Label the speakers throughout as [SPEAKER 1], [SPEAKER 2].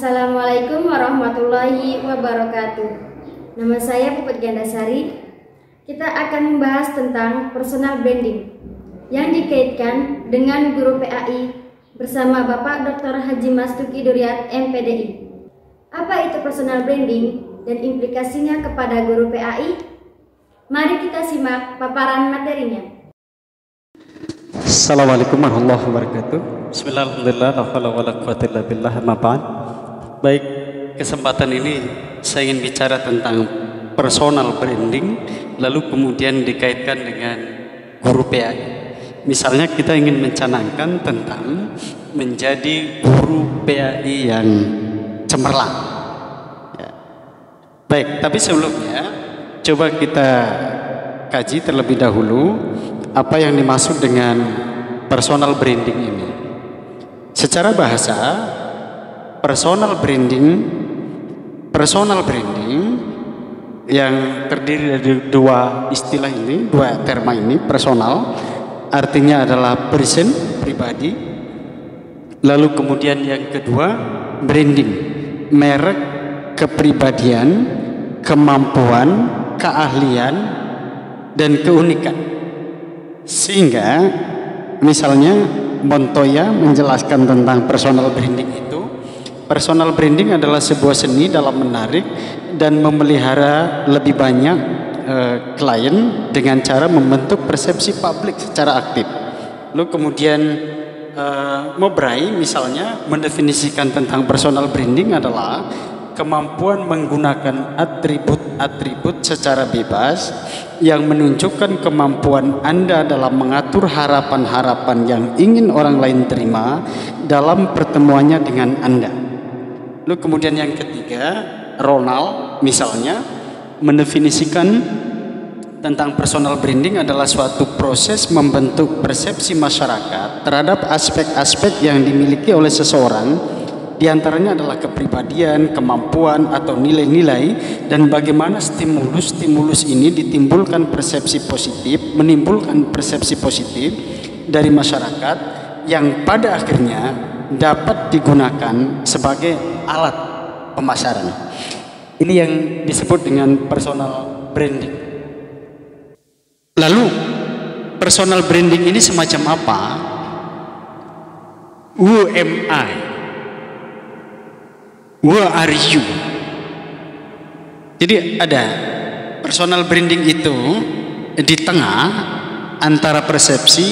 [SPEAKER 1] Assalamualaikum warahmatullahi wabarakatuh. Nama saya Puput Gandasari. Kita akan membahas tentang personal branding yang dikaitkan dengan guru PAI bersama Bapak Dr. Haji Mastuki Duryat MPDI. Apa itu personal branding dan implikasinya kepada guru PAI? Mari kita simak paparan materinya.
[SPEAKER 2] Assalamualaikum warahmatullahi wabarakatuh. Bismillahirrahmanirrahim. La haula wala quwwata illa billah. Amma ba'd. Baik, kesempatan ini saya ingin bicara tentang personal branding, lalu kemudian dikaitkan dengan guru PAI. Misalnya kita ingin mencanangkan tentang menjadi guru PAI yang cemerlang. Ya. Baik, tapi sebelumnya coba kita kaji terlebih dahulu apa yang dimaksud dengan personal branding ini. Secara bahasa, personal branding yang terdiri dari dua istilah ini, dua terma ini. Personal artinya adalah person, pribadi. Lalu kemudian yang kedua, branding, merek, kepribadian, kemampuan, keahlian, dan keunikan. Sehingga misalnya Montoya menjelaskan tentang personal branding itu, personal branding adalah sebuah seni dalam menarik dan memelihara lebih banyak klien dengan cara membentuk persepsi publik secara aktif. Lalu kemudian Mobray misalnya mendefinisikan tentang personal branding adalah kemampuan menggunakan atribut-atribut secara bebas yang menunjukkan kemampuan Anda dalam mengatur harapan-harapan yang ingin orang lain terima dalam pertemuannya dengan Anda. Lalu kemudian yang ketiga, Ronald misalnya mendefinisikan tentang personal branding adalah suatu proses membentuk persepsi masyarakat terhadap aspek-aspek yang dimiliki oleh seseorang. Di antaranya adalah kepribadian, kemampuan atau nilai-nilai, dan bagaimana stimulus-stimulus ini menimbulkan persepsi positif dari masyarakat yang pada akhirnya dapat digunakan sebagai alat pemasaran. Ini yang disebut dengan personal branding. Lalu personal branding ini semacam apa? Who am I? Who are you? Jadi ada personal branding itu di tengah antara persepsi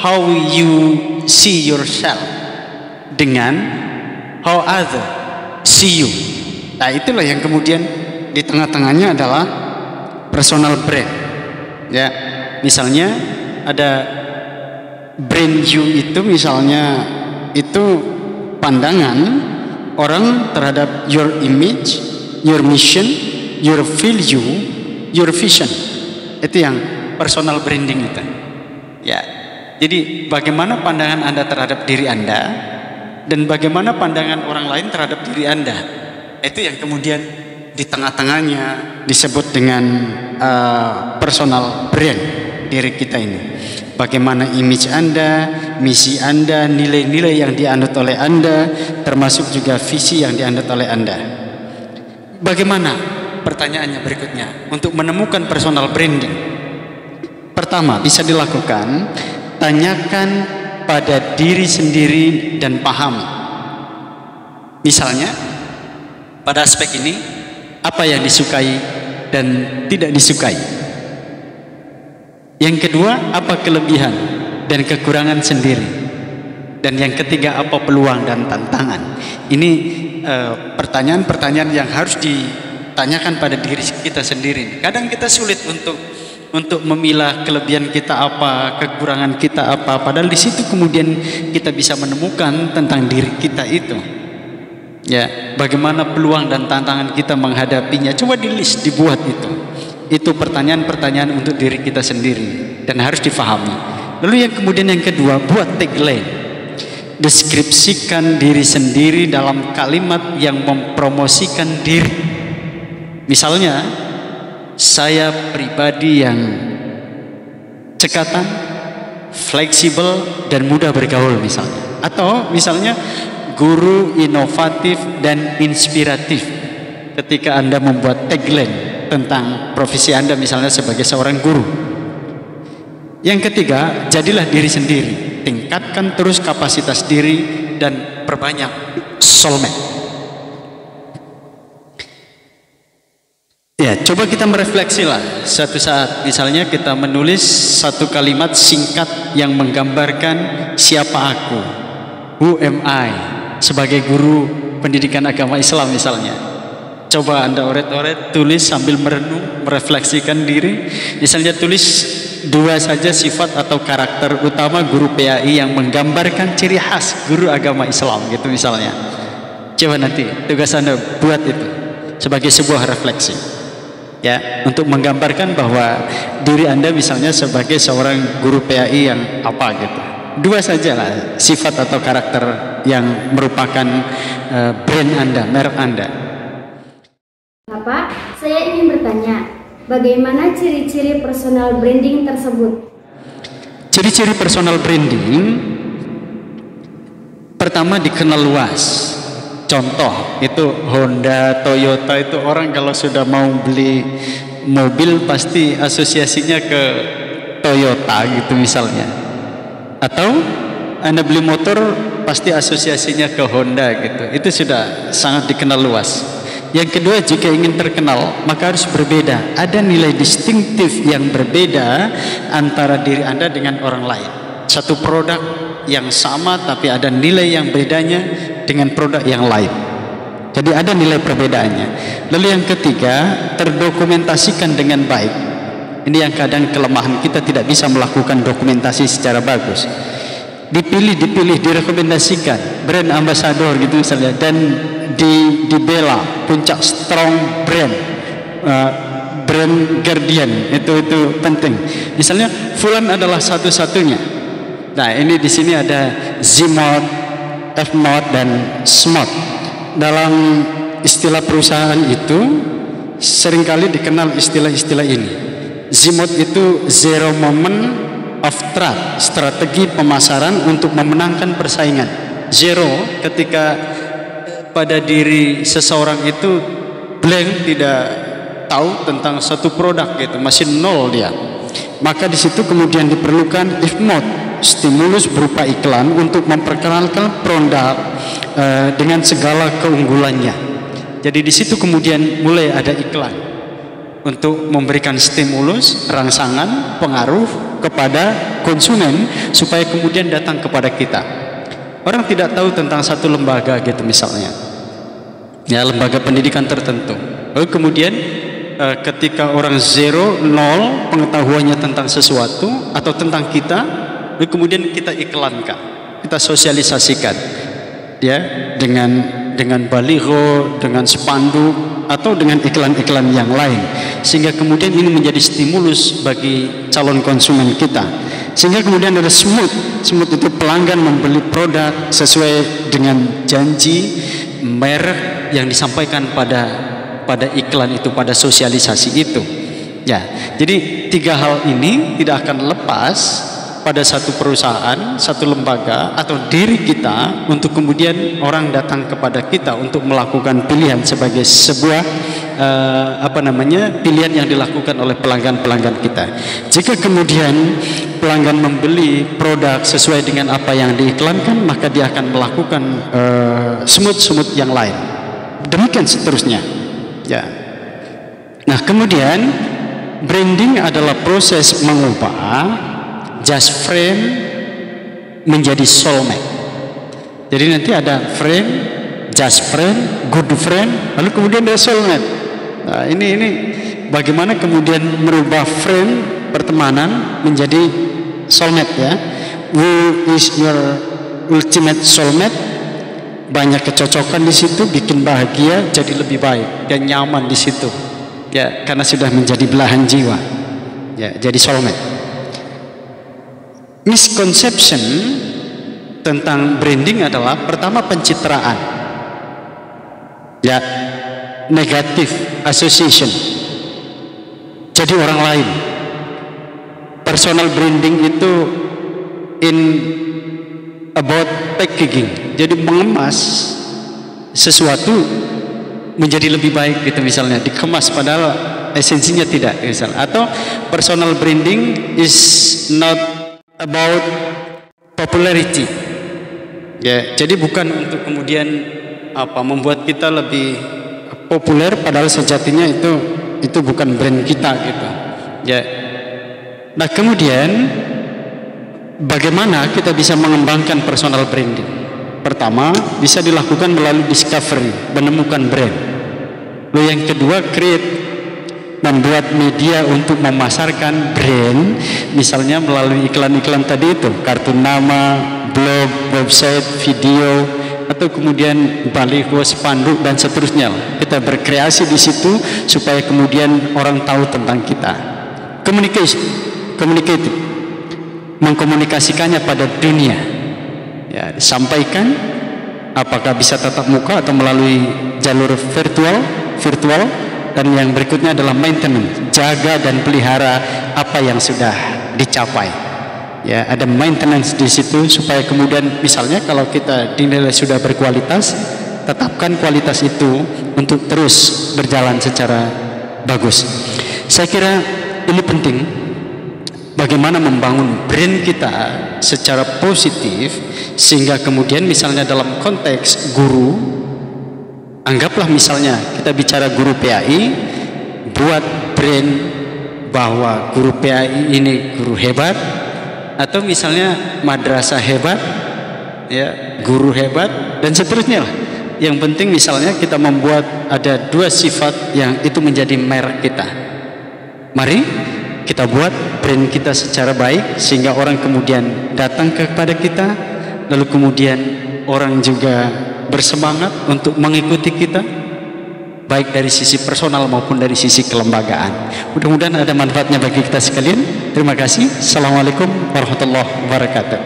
[SPEAKER 2] how you see yourself dengan how other see you. Nah, itulah yang kemudian di tengah-tengahnya adalah personal brand. Ya, misalnya ada brand you itu misalnya itu pandangan orang terhadap your image, your mission, your value, your vision. Itu yang personal branding itu. Ya. Jadi bagaimana pandangan Anda terhadap diri Anda dan bagaimana pandangan orang lain terhadap diri Anda. Itu yang kemudian di tengah-tengahnya disebut dengan personal brand diri kita ini. Bagaimana image Anda, misi Anda, nilai-nilai yang dianut oleh Anda, termasuk juga visi yang dianut oleh Anda. Bagaimana? Pertanyaannya berikutnya. Untuk menemukan personal branding, pertama bisa dilakukan, tanyakan pada diri sendiri dan pahami. Misalnya, pada aspek ini, apa yang disukai dan tidak disukai. Yang kedua, apa kelebihan dan kekurangan sendiri. Dan yang ketiga, apa peluang dan tantangan. Ini pertanyaan-pertanyaan yang harus ditanyakan pada diri kita sendiri. Kadang kita sulit untuk memilah kelebihan kita apa, kekurangan kita apa. Padahal di situ kemudian kita bisa menemukan tentang diri kita itu. Ya, bagaimana peluang dan tantangan kita menghadapinya. Coba di list, dibuat itu. Itu pertanyaan-pertanyaan untuk diri kita sendiri dan harus difahami. Lalu yang kemudian yang kedua, buat tagline. Deskripsikan diri sendiri dalam kalimat yang mempromosikan diri. Misalnya, saya pribadi yang cekatan, fleksibel, dan mudah bergaul misalnya. Atau misalnya, guru inovatif dan inspiratif ketika Anda membuat tagline tentang profesi Anda misalnya sebagai seorang guru. Yang ketiga, jadilah diri sendiri, tingkatkan terus kapasitas diri dan perbanyak soulmate. Ya, coba kita merefleksi lah. Suatu saat misalnya kita menulis satu kalimat singkat yang menggambarkan siapa aku, who am I, sebagai guru pendidikan agama Islam misalnya. Coba Anda oret-oret, tulis sambil merenung, merefleksikan diri. Misalnya tulis 2 saja sifat atau karakter utama guru PAI yang menggambarkan ciri khas guru agama Islam gitu misalnya. Coba nanti tugas Anda buat itu sebagai sebuah refleksi. Ya, untuk menggambarkan bahwa diri Anda misalnya sebagai seorang guru PAI yang apa gitu. 2 saja lah sifat atau karakter yang merupakan brand Anda, merek Anda.
[SPEAKER 1] Bapak, saya ingin bertanya, bagaimana ciri-ciri personal branding tersebut?
[SPEAKER 2] Ciri-ciri personal branding, pertama dikenal luas. Contoh itu Honda, Toyota, itu orang kalau sudah mau beli mobil pasti asosiasinya ke Toyota gitu misalnya. Atau Anda beli motor pasti asosiasinya ke Honda gitu. Itu sudah sangat dikenal luas. Yang kedua, jika ingin terkenal maka harus berbeda. Ada nilai distintif yang berbeda antara diri Anda dengan orang lain. Satu produk yang sama tapi ada nilai yang bedanya dengan produk yang lain. Jadi ada nilai perbedaannya. Lalu yang ketiga, terdokumentasikan dengan baik. Ini yang kadang kelemahan kita, tidak bisa melakukan dokumentasi secara bagus. Dipilih, direkomendasikan brand ambassador gitu misalnya, dan dibela puncak strong brand, brand guardian, itu penting. Misalnya Fulan adalah satu-satunya. Nah, ini di sini ada Z-Mod, F-Mod dan S-Mod. Dalam istilah perusahaan itu seringkali dikenal istilah-istilah ini. Z-Mod itu zero moment of trust, strategi pemasaran untuk memenangkan persaingan. Zero ketika pada diri seseorang itu blank, tidak tahu tentang satu produk gitu, masih nol dia. Maka di situ kemudian diperlukan F-Mod, stimulus berupa iklan untuk memperkenalkan produk dengan segala keunggulannya. Jadi di situ kemudian mulai ada iklan untuk memberikan stimulus, rangsangan, pengaruh kepada konsumen supaya kemudian datang kepada kita. Orang tidak tahu tentang satu lembaga gitu misalnya, ya, lembaga pendidikan tertentu. Lalu kemudian ketika orang zero, nol pengetahuannya tentang sesuatu atau tentang kita, lalu kemudian kita iklankan, kita sosialisasikan, ya, dengan baliho, dengan spanduk, atau dengan iklan-iklan yang lain, sehingga kemudian ini menjadi stimulus bagi calon konsumen kita. Sehingga kemudian ada smooth itu pelanggan membeli produk sesuai dengan janji merek yang disampaikan pada iklan itu, pada sosialisasi itu. Ya, jadi 3 hal ini tidak akan lepas pada satu perusahaan, satu lembaga atau diri kita, untuk kemudian orang datang kepada kita untuk melakukan pilihan sebagai sebuah pilihan yang dilakukan oleh pelanggan-pelanggan kita. Jika kemudian pelanggan membeli produk sesuai dengan apa yang diiklankan, maka dia akan melakukan semut-semut yang lain. Demikian seterusnya. Ya. Nah, kemudian branding adalah proses mengubah just friend menjadi soulmate. Jadi nanti ada friend, just friend, good friend, lalu kemudian ada soulmate. Nah, ini bagaimana kemudian merubah friend, pertemanan, menjadi soulmate, ya. Who is your ultimate soulmate? Banyak kecocokan di situ, bikin bahagia, jadi lebih baik dan nyaman di situ, ya, karena sudah menjadi belahan jiwa, ya, jadi soulmate. Misconception tentang branding adalah pertama pencitraan, ya, negatif association, jadi orang lain. Personal branding itu about packaging, jadi mengemas sesuatu menjadi lebih baik gitu, misalnya dikemas padahal esensinya tidak, misalnya. Atau personal branding is not about popularity, ya, jadi bukan untuk kemudian membuat kita lebih populer, padahal sejatinya itu bukan brand kita gitu, ya. Nah, kemudian bagaimana kita bisa mengembangkan personal branding? Pertama, bisa dilakukan melalui discovery, menemukan brand. Lalu yang kedua, create, membuat media untuk memasarkan brand, misalnya melalui iklan-iklan tadi itu, kartu nama, blog, website, video, atau kemudian baliho, spanduk dan seterusnya. Kita berkreasi di situ supaya kemudian orang tahu tentang kita. Communicative, mengkomunikasikannya pada dunia, ya, sampaikan, apakah bisa tatap muka atau melalui jalur virtual, dan yang berikutnya adalah maintenance, jaga dan pelihara apa yang sudah dicapai, ya, ada maintenance di situ supaya kemudian misalnya kalau kita dinilai sudah berkualitas, tetapkan kualitas itu untuk terus berjalan secara bagus. Saya kira ini penting, bagaimana membangun brand kita secara positif sehingga kemudian misalnya dalam konteks guru, anggaplah misalnya kita bicara guru PAI, buat brand bahwa guru PAI ini guru hebat, atau misalnya madrasah hebat, ya, guru hebat dan seterusnya lah. Yang penting misalnya kita membuat ada dua sifat yang itu menjadi merek kita. Mari kita buat brand kita secara baik sehingga orang kemudian datang kepada kita, lalu kemudian orang juga bersemangat untuk mengikuti kita, baik dari sisi personal maupun dari sisi kelembagaan. Mudah-mudahan ada manfaatnya bagi kita sekalian. Terima kasih. Assalamualaikum warahmatullahi wabarakatuh.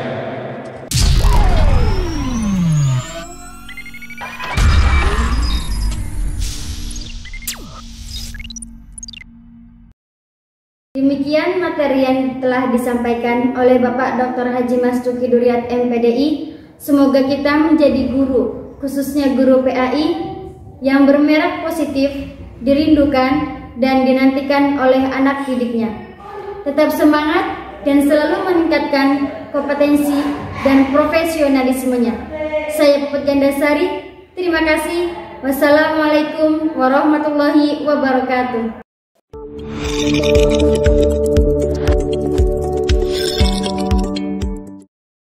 [SPEAKER 1] Demikian materi yang telah disampaikan oleh Bapak Dr. Haji Mas Duki Duriat MPDI. Semoga kita menjadi guru, khususnya guru PAI, yang bermerek positif, dirindukan dan dinantikan oleh anak didiknya. Tetap semangat dan selalu meningkatkan kompetensi dan profesionalismenya. Saya Puput Gandasari, terima kasih. Wassalamualaikum warahmatullahi wabarakatuh.